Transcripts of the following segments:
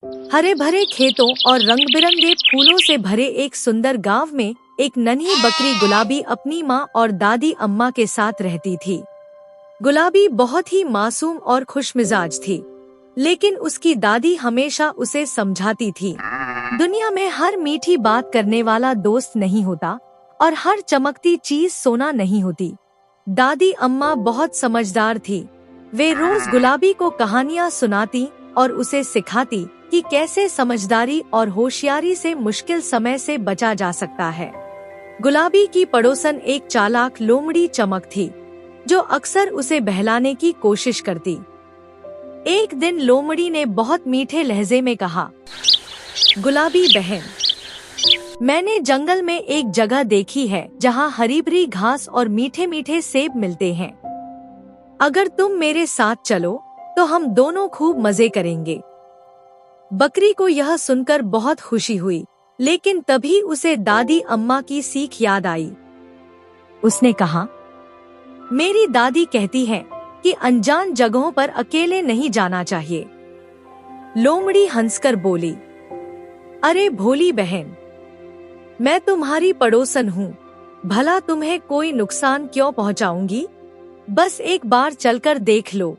हरे भरे खेतों और रंग बिरंगे फूलों से भरे एक सुंदर गांव में एक नन्ही बकरी गुलाबी अपनी माँ और दादी अम्मा के साथ रहती थी। गुलाबी बहुत ही मासूम और खुशमिजाज थी, लेकिन उसकी दादी हमेशा उसे समझाती थी, दुनिया में हर मीठी बात करने वाला दोस्त नहीं होता और हर चमकती चीज सोना नहीं होती। दादी अम्मा बहुत समझदार थी। वे रोज गुलाबी को कहानियाँ सुनाती और उसे सिखाती कि कैसे समझदारी और होशियारी से मुश्किल समय से बचा जा सकता है। गुलाबी की पड़ोसन एक चालाक लोमड़ी चमक थी, जो अक्सर उसे बहलाने की कोशिश करती। एक दिन लोमड़ी ने बहुत मीठे लहजे में कहा, गुलाबी बहन, मैंने जंगल में एक जगह देखी है जहाँ हरी भरी घास और मीठे मीठे सेब मिलते हैं। अगर तुम मेरे साथ चलो तो हम दोनों खूब मजे करेंगे। बकरी को यह सुनकर बहुत खुशी हुई, लेकिन तभी उसे दादी अम्मा की सीख याद आई। उसने कहा, मेरी दादी कहती है कि अनजान जगहों पर अकेले नहीं जाना चाहिए। लोमड़ी हंसकर बोली, अरे भोली बहन, मैं तुम्हारी पड़ोसन हूँ, भला तुम्हें कोई नुकसान क्यों पहुँचाऊंगी? बस एक बार चलकर देख लो।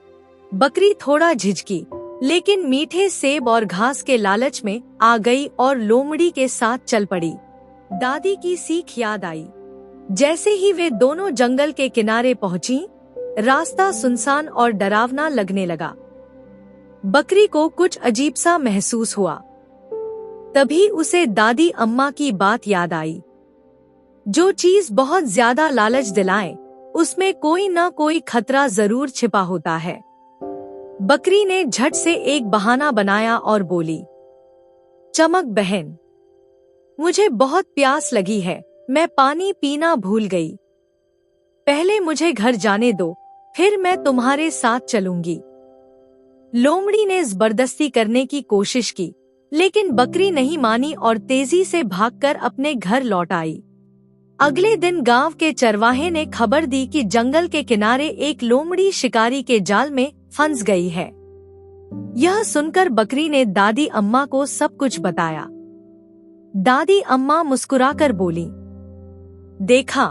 बकरी थोड़ा झिझकी, लेकिन मीठे सेब और घास के लालच में आ गई और लोमड़ी के साथ चल पड़ी। दादी की सीख याद आई। जैसे ही वे दोनों जंगल के किनारे पहुंची, रास्ता सुनसान और डरावना लगने लगा। बकरी को कुछ अजीब सा महसूस हुआ। तभी उसे दादी अम्मा की बात याद आई, जो चीज बहुत ज्यादा लालच दिलाए, उसमें कोई न कोई खतरा जरूर छिपा होता है। बकरी ने झट से एक बहाना बनाया और बोली, चमक बहन, मुझे बहुत प्यास लगी है, मैं पानी पीना भूल गई। पहले मुझे घर जाने दो, फिर मैं तुम्हारे साथ चलूंगी। लोमड़ी ने जबरदस्ती करने की कोशिश की, लेकिन बकरी नहीं मानी और तेजी से भागकर अपने घर लौट आई। अगले दिन गांव के चरवाहे ने खबर दी कि जंगल के किनारे एक लोमड़ी शिकारी के जाल में फंस गई है। यह सुनकर बकरी ने दादी अम्मा को सब कुछ बताया। दादी अम्मा मुस्कुराकर बोली, देखा,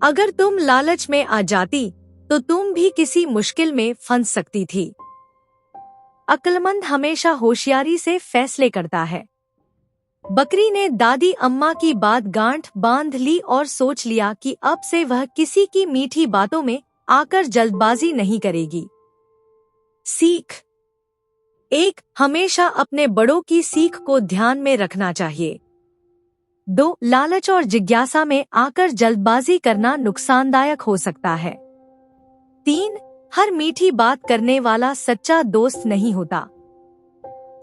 अगर तुम लालच में आ जाती तो तुम भी किसी मुश्किल में फंस सकती थी। अक्लमंद हमेशा होशियारी से फैसले करता है। बकरी ने दादी अम्मा की बात गांठ बांध ली और सोच लिया कि अब से वह किसी की मीठी बातों में आकर जल्दबाजी नहीं करेगी। सीख 1, हमेशा अपने बड़ों की सीख को ध्यान में रखना चाहिए। 2, लालच और जिज्ञासा में आकर जल्दबाजी करना नुकसानदायक हो सकता है। 3, हर मीठी बात करने वाला सच्चा दोस्त नहीं होता।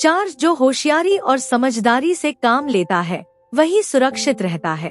4, जो होशियारी और समझदारी से काम लेता है, वही सुरक्षित रहता है।